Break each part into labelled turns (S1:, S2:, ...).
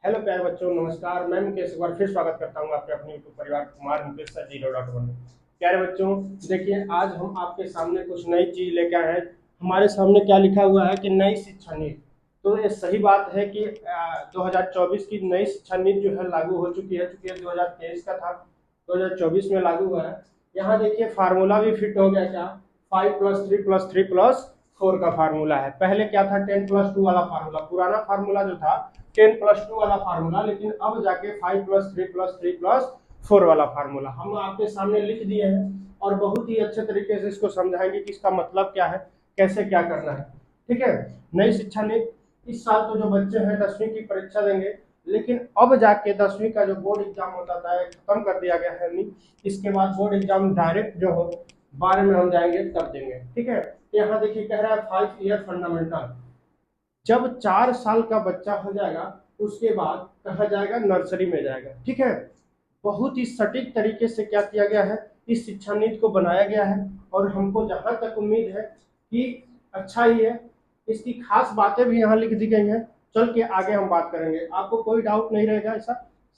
S1: Hello प्यारे बच्चों, नमस्कार। मैं मुकेश एक बार फिर स्वागत करता हूँ आपके अपने यूट्यूब परिवार कुमार मुकेश सर 0.1 में। प्यारे बच्चों, देखिए आज हम आपके सामने कुछ नई चीज लेकर आए हैं। हमारे सामने क्या लिखा हुआ है कि नई शिक्षा नीति। तो ये सही बात है कि 2024 की नई शिक्षा नीति जो है लागू हो चुकी है, चूंकि 2023 का था, 2024 में लागू हुआ है। यहाँ देखिए फार्मूला भी फिट हो गया। क्या 5+3+3+4 का फार्मूला है। पहले क्या था, 10+2 वाला फार्मूला, पुराना फार्मूला जो था 10+2 वाला फार्मूला, लेकिन अब जाके 5+3+3+4 वाला फार्मूला हम आपके सामने लिख दिए हैं और बहुत ही अच्छे तरीके से इसको समझाएंगे कि इसका मतलब क्या है, कैसे क्या करना है। ठीक है। नई शिक्षा नीति इस साल तो जो बच्चे हैं 10वीं की परीक्षा देंगे, लेकिन अब जाके 10वीं का जो बोर्ड एग्जाम होता था खत्म कर दिया गया है। इसके बाद बोर्ड एग्जाम डायरेक्ट जो हो 12 में हम जाएंगे तब देंगे। ठीक है। यहाँ देखिए कह रहा है 5 ईयर फंडामेंटल। जब 4 साल का बच्चा हो जाएगा उसके बाद कहा जाएगा नर्सरी में जाएगा। ठीक है। बहुत ही सटीक तरीके से क्या किया गया है, इस शिक्षा नीति को बनाया गया है और हमको जहां तक उम्मीद है कि अच्छा ही है। इसकी खास बातें भी यहाँ लिख दी गई हैं। चल के आगे हम बात करेंगे, आपको कोई डाउट नहीं रहेगा। ऐसा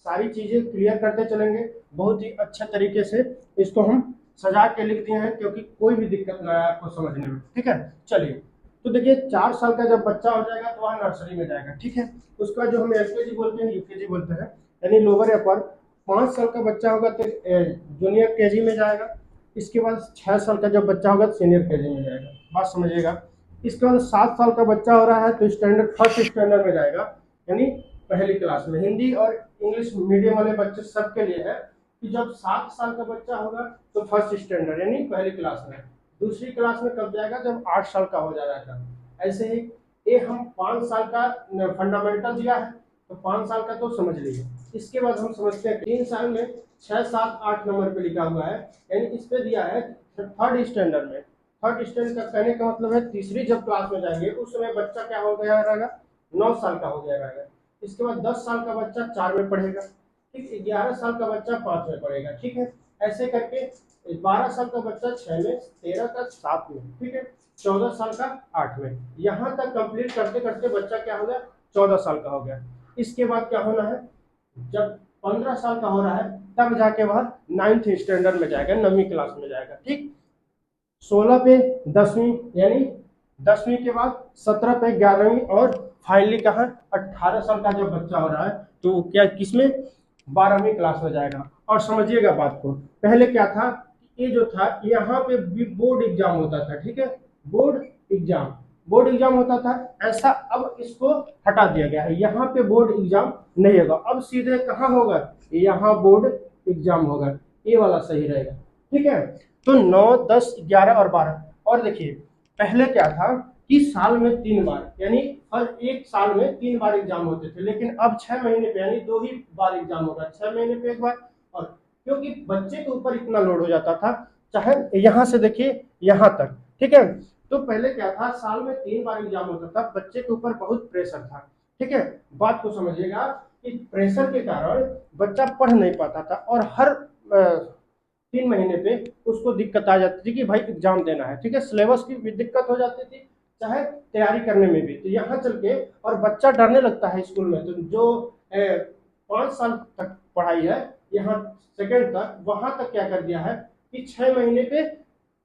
S1: सारी चीजें क्लियर करते चलेंगे बहुत ही अच्छे तरीके से। इसको हम सजा के लिख दिए हैं क्योंकि कोई भी दिक्कत ना आए आपको समझने में। ठीक है, चलिए। तो देखिए 4 साल का जब बच्चा हो जाएगा तो वह नर्सरी में जाएगा। ठीक है। उसका जो हम एलकेजी बोलते हैं, यूकेजी बोलते हैं, यानी लोअर अपर। 5 साल का बच्चा होगा तो जूनियर केजी में जाएगा। इसके बाद 6 साल का जब बच्चा होगा तो सीनियर केजी में जाएगा। बात समझिएगा। इसके बाद 7 साल का बच्चा हो रहा है तो स्टैंडर्ड फर्स्ट स्टैंडर्ड में जाएगा, यानी पहली क्लास में। हिंदी और इंग्लिश मीडियम वाले बच्चे सबके लिए है कि जब 7 साल का बच्चा होगा तो फर्स्ट स्टैंडर्ड यानी पहली क्लास में। दूसरी क्लास में कब जाएगा, जब 8 साल का हो जा रहा था। ऐसे ही ये हम 5 साल का फंडामेंटल दिया है तो 5 साल का तो समझ लीजिए। इसके बाद हम समझते हैं 3 साल में 6, 7, 8 नंबर पे लिखा हुआ है, यानी इस पे दिया है थर्ड स्टैंडर्ड में। थर्ड स्टैंडर्ड का कहने का मतलब है तीसरी जब क्लास में जाएंगे उस समय बच्चा क्या हो गया रहेगा, 9 साल का हो गया रहेगा। इसके बाद 10 साल का बच्चा 4 में पढ़ेगा। ठीक, 11 साल का बच्चा 5 में पढ़ेगा। ठीक है। ऐसे करके 12 साल का बच्चा 6 में, 13 का 7 में। ठीक है। 14 साल का 8 में। यहाँ तक कंप्लीट करते करते बच्चा क्या हो गया, 14 साल का हो गया। इसके बाद क्या होना है, जब 15 साल का हो रहा है तब जाके वह 9th स्टैंडर्ड में जाएगा, 9वीं क्लास में जाएगा। ठीक। 16 पे 10वीं, यानी 10वीं के बाद 17 पे 11वीं, और फाइनली कहा 18 साल का जब बच्चा हो रहा है तो क्या किसमें, 12वीं क्लास में जाएगा। और समझिएगा बात को, पहले क्या था, ये जो था यहाँ पे भी बोर्ड एग्जाम होता था। ठीक है। बोर्ड एग्जाम, बोर्ड एग्जाम होता था ऐसा। अब इसको हटा दिया गया है, यहाँ पे बोर्ड एग्जाम नहीं होगा। अब सीधे कहाँ होगा, यहाँ बोर्ड एग्जाम होगा। ये वाला सही रहेगा। ठीक है। तो 9, 10, 11 और 12। और देखिए पहले क्या था कि साल में 3 बार, यानी हर एक साल में 3 बार एग्जाम होते थे, लेकिन अब 6 महीने पे यानी 2 ही बार एग्जाम होगा। 6 महीने पे एक बार। और क्योंकि बच्चे के ऊपर इतना लोड हो जाता था, चाहे यहाँ से देखिए यहाँ तक। ठीक है। तो पहले क्या था, साल में 3 बार एग्जाम होता था, बच्चे के ऊपर बहुत प्रेशर था। ठीक है। बात को समझिएगा कि प्रेशर के कारण बच्चा पढ़ नहीं पाता था और हर 3 महीने पे उसको दिक्कत आ जाती थी कि भाई एग्जाम देना है। ठीक है। सिलेबस की भी दिक्कत हो जाती थी, चाहे तैयारी करने में भी। तो यहाँ चल के और बच्चा डरने लगता है स्कूल में। तो जो 5 साल तक पढ़ाई है यहाँ सेकेंड तक, वहां तक क्या कर दिया है कि 6 महीने पे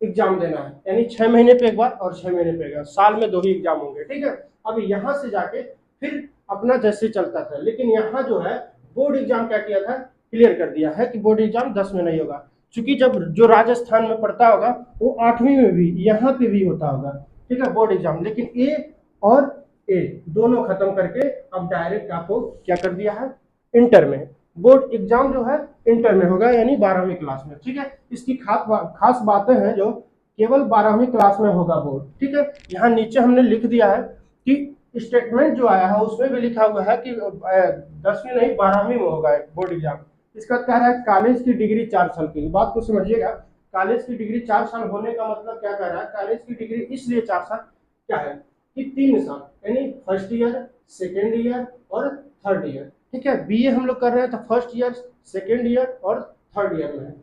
S1: एग्जाम देना है, यानी 6 महीने पे एक बार और 6 महीने पे एक बार, साल में 2 ही एग्जाम होंगे। ठीक है। अब यहाँ से जाके फिर अपना जैसे चलता था, लेकिन यहाँ जो है बोर्ड एग्जाम क्या किया था, क्लियर कर दिया है कि बोर्ड एग्जाम 10 में नहीं होगा। क्योंकि जब जो राजस्थान में पढ़ता होगा वो 8वीं में भी यहाँ पे भी होता होगा। ठीक है, बोर्ड एग्जाम। लेकिन ए और ए दोनों खत्म करके अब डायरेक्ट आपको क्या कर दिया है, इंटर में। बोर्ड एग्जाम जो है इंटर में होगा, यानी 12वीं क्लास में। ठीक है। इसकी खास बातें हैं जो केवल 12वीं क्लास में होगा बोर्ड। ठीक है। यहाँ नीचे हमने लिख दिया है कि स्टेटमेंट जो आया है उसमें भी लिखा हुआ है कि 10वीं नहीं 12वीं में होगा बोर्ड एग्जाम। इसका कह रहा है कॉलेज की डिग्री 4 साल की। बात को समझिएगा, कॉलेज की डिग्री 4 साल होने का मतलब क्या कह रहा है, कॉलेज की डिग्री इसलिए 4 साल क्या है कि 3 साल, यानी फर्स्ट ईयर, सेकेंड ईयर और थर्ड ईयर। ठीक है। बीए हम लोग कर रहे हैं तो फर्स्ट ईयर, सेकेंड ईयर और थर्ड ईयर में है।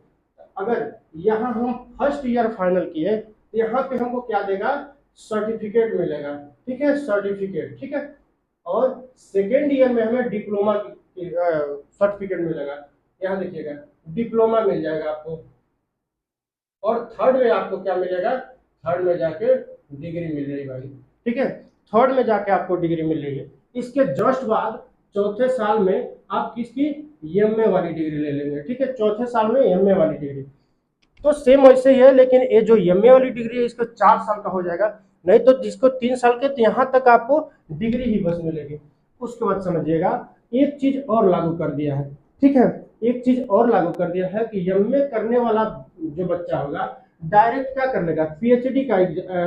S1: अगर यहाँ हम फर्स्ट ईयर फाइनल किए तो यहाँ पे हमको क्या देगा, सर्टिफिकेट मिलेगा। ठीक है, सर्टिफिकेट। ठीक है। और सेकेंड ईयर में हमें डिप्लोमा की सर्टिफिकेट मिलेगा। यहाँ देखिएगा डिप्लोमा मिल जाएगा आपको, और थर्ड में आपको क्या मिलेगा, थर्ड में जाके डिग्री मिल रही भाई, ठीक है, थर्ड में जाके आपको डिग्री मिल रही है। इसके जस्ट बाद चौथे साल में आप किसकी, एमए वाली डिग्री ले लेंगे, ठीक है, चौथे साल में एमए वाली डिग्री। तो सेम वैसे ही है, लेकिन ये जो एमए वाली डिग्री है इसको 4 साल का हो जाएगा, नहीं तो जिसको 3 साल के, तो यहाँ तक आपको डिग्री ही बस मिलेगी। उसके बाद समझिएगा एक चीज और लागू कर दिया है, ठीक है, एक चीज और लागू कर दिया है कि एमए करने वाला जो बच्चा होगा डायरेक्ट क्या कर लेगा, पीएचडी का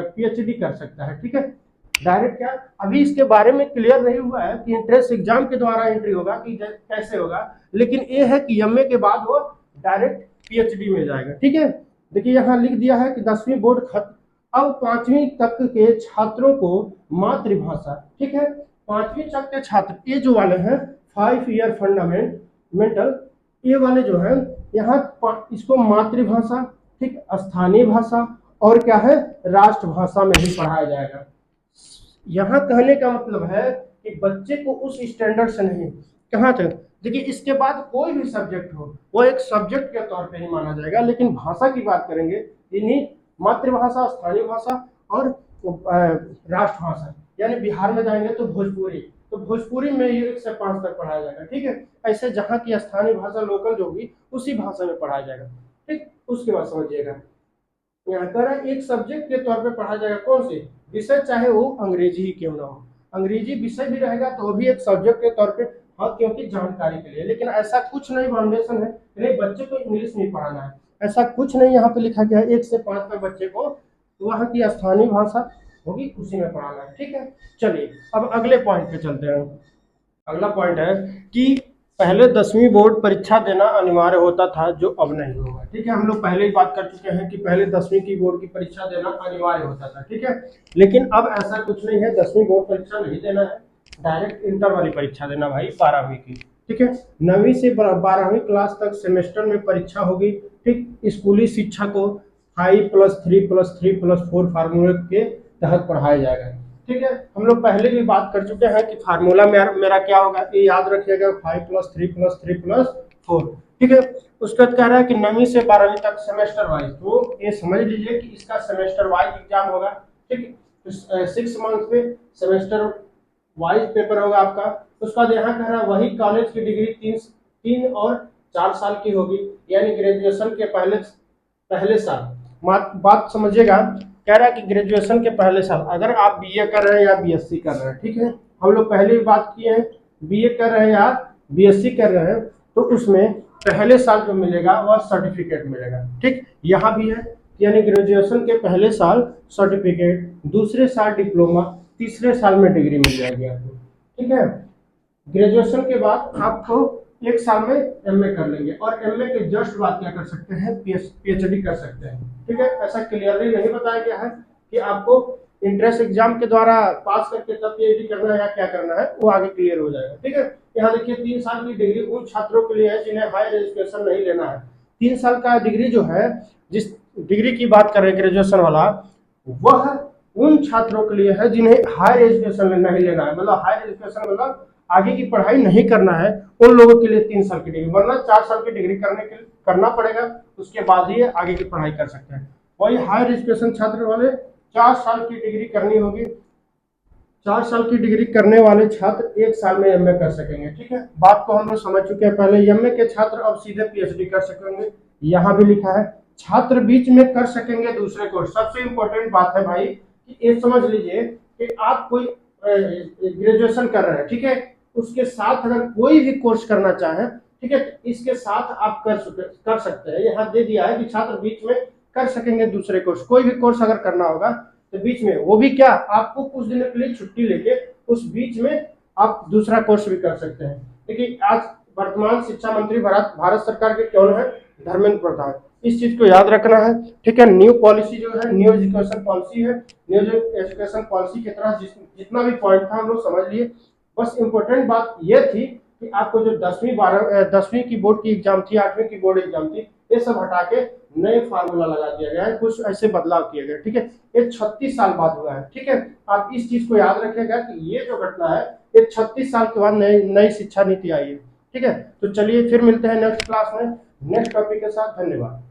S1: पीएचडी कर सकता है, ठीक है, डायरेक्ट क्या, अभी इसके बारे में क्लियर नहीं हुआ है कि एंट्रेंस एग्जाम के द्वारा एंट्री होगा कि कैसे होगा, लेकिन ये है कि एमए के बाद वो डायरेक्ट पीएचडी में जाएगा, ठीक है। देखिए यहाँ लिख दिया है कि 10वीं बोर्ड खत्म, अब 5वीं तक के छात्रों को मातृभाषा, ठीक है, 5वीं तक के छात्र ये जो वाले हैं 5 ईयर फंडामेंटल, ये वाले जो है यहाँ इसको मातृभाषा, ठीक, स्थानीय भाषा और क्या है राष्ट्रभाषा में भी पढ़ाया जाएगा। यहाँ कहने का मतलब है कि बच्चे को उस स्टैंडर्ड से नहीं, कहाँ तक, देखिए इसके बाद कोई भी सब्जेक्ट हो वो एक सब्जेक्ट के तौर पे ही माना जाएगा, लेकिन भाषा की बात करेंगे इन्हीं मातृभाषा, स्थानीय भाषा और राष्ट्रभाषा, यानी बिहार में जाएंगे तो भोजपुरी, तो भोजपुरी में 1 से 5 तक पढ़ाया जाएगा, ठीक है, ऐसे जहाँ की स्थानीय भाषा लोकल जो होगी उसी भाषा में पढ़ाया जाएगा, ठीक। उसके बाद समझिएगा यहाँ पर एक सब्जेक्ट के तौर पे पढ़ाया जाएगा, कौन से विषय, चाहे वो अंग्रेजी ही क्यों ना हो, अंग्रेजी विषय भी रहेगा तो वो भी एक सब्जेक्ट के तौर पे, हाँ, क्योंकि जानकारी के लिए, लेकिन ऐसा कुछ नहीं फाउंडेशन है नहीं बच्चे को इंग्लिश नहीं पढ़ाना है, ऐसा कुछ नहीं यहाँ पे लिखा गया है, 1 से 5 तक बच्चे को वहाँ की स्थानीय भाषा होगी उसी में पढ़ाना है, ठीक है। चलिए अब अगले पॉइंट पे चलते हैं। अगला पॉइंट है कि पहले 10वीं बोर्ड परीक्षा देना अनिवार्य होता था, जो अब नहीं होगा, ठीक है, हम लोग पहले ही बात कर चुके हैं कि पहले 10वीं की बोर्ड की परीक्षा देना अनिवार्य होता था, ठीक है, लेकिन अब ऐसा कुछ नहीं है, 10वीं बोर्ड परीक्षा नहीं देना है, डायरेक्ट इंटर वाली परीक्षा देना भाई 12वीं की, ठीक है, 9वीं से 12वीं क्लास तक सेमेस्टर में परीक्षा होगी, ठीक, स्कूली शिक्षा को 5+3+3+4 फार्मूले के तहत पढ़ाया जाएगा, ठीक है, हम लोग पहले भी बात कर चुके हैं कि फार्मूला मेरा क्या होगा, ये याद रखिएगा 5+3+3+4, ठीक है। उसके बाद कह रहा है कि 9वीं से 12वीं तक सेमेस्टर वाइज, तो ये समझ लीजिए कि इसका सेमेस्टर वाइज एग्जाम होगा, ठीक, तो 6 मंथ में सेमेस्टर वाइज पेपर होगा आपका। उसके बाद यहाँ कह रहा है वही कॉलेज की डिग्री 3 और 4 साल की होगी, यानी ग्रेजुएशन के पहले साल, बात समझिएगा, कह रहा है कि ग्रेजुएशन के पहले साल अगर आप बीए कर रहे हैं या बीएससी कर रहे हैं, ठीक है, हम लोग पहले भी बात किए हैं, बीए कर रहे हैं या बीएससी कर रहे हैं तो उसमें पहले साल जो मिलेगा वह सर्टिफिकेट मिलेगा, ठीक, यहाँ भी है, यानी ग्रेजुएशन के पहले साल सर्टिफिकेट, दूसरे साल डिप्लोमा, तीसरे साल में डिग्री मिल जाएगी आपको, ठीक है। ग्रेजुएशन के बाद आपको 1 साल में एमए कर लेंगे, और एमए के जस्ट बाद क्या कर सकते हैं, पीएचडी कर सकते हैं, ठीक है, ऐसा क्लियरली नहीं बताया गया है कि आपको इंट्रेंस एग्जाम के द्वारा पास करके तब पीएचडी करना है या क्या करना है, वो आगे क्लियर हो जाएगा, ठीक है। यहाँ देखिए 3 साल की डिग्री उन छात्रों के लिए है जिन्हें हायर एजुकेशन नहीं लेना है, 3 साल का डिग्री जो है, जिस डिग्री की बात कर रहे हैं ग्रेजुएशन वाला, वह उन छात्रों के लिए है जिन्हें हायर एजुकेशन नहीं लेना है, मतलब हायर एजुकेशन मतलब आगे की पढ़ाई नहीं करना है, उन लोगों के लिए 3 साल की डिग्री, वरना 4 साल की डिग्री करना पड़ेगा, उसके बाद ही आगे की पढ़ाई कर सकते हैं। वही हायर एजुकेशन छात्र वाले 4 साल की डिग्री करनी होगी, 4 साल की डिग्री करने वाले छात्र 1 साल में एमए कर सकेंगे, ठीक है, बात को हम लोग समझ चुके हैं पहले। एमए के छात्र अब सीधे पीएचडी कर सकेंगे, यहाँ भी लिखा है छात्र बीच में कर सकेंगे दूसरे कोर्स। सबसे इंपॉर्टेंट बात है भाई कि ये समझ लीजिए कि आप कोई ग्रेजुएशन कर रहे हैं, ठीक है, उसके साथ अगर कोई भी कोर्स करना चाहें, ठीक है, तो इसके साथ आप कर सकते हैं। यहाँ दे दिया है कि छात्र बीच में कर सकेंगे दूसरे कोर्स, कोई भी कोर्स अगर करना होगा तो बीच में, वो भी क्या, आपको कुछ दिनों के लिए छुट्टी लेके उस बीच में आप दूसरा कोर्स भी कर सकते हैं। देखिए आज वर्तमान शिक्षा मंत्री भारत सरकार के कौन है, धर्मेंद्र प्रधान, इस चीज को याद रखना है, ठीक है। न्यू पॉलिसी जो है, न्यू एजुकेशन पॉलिसी है, न्यू एजुकेशन पॉलिसी की तरह जितना भी पॉइंट था हम लोग समझ लिए। बस इंपॉर्टेंट बात यह थी कि आपको जो 10वीं की बोर्ड की एग्जाम थी, 8वीं की बोर्ड एग्जाम थी, ये सब हटा के नए फार्मूला लगा दिया गया है, कुछ ऐसे बदलाव किए गए, ठीक है। ये 36 साल बाद हुआ है, ठीक है। आप इस चीज को याद रखिएगा कि ये जो घटना है ये 36 साल के बाद नई नई शिक्षा नीति आई है। ठीक है, तो चलिए फिर मिलते हैं नेक्स्ट क्लास में नेक्स्ट टॉपिक के साथ। धन्यवाद।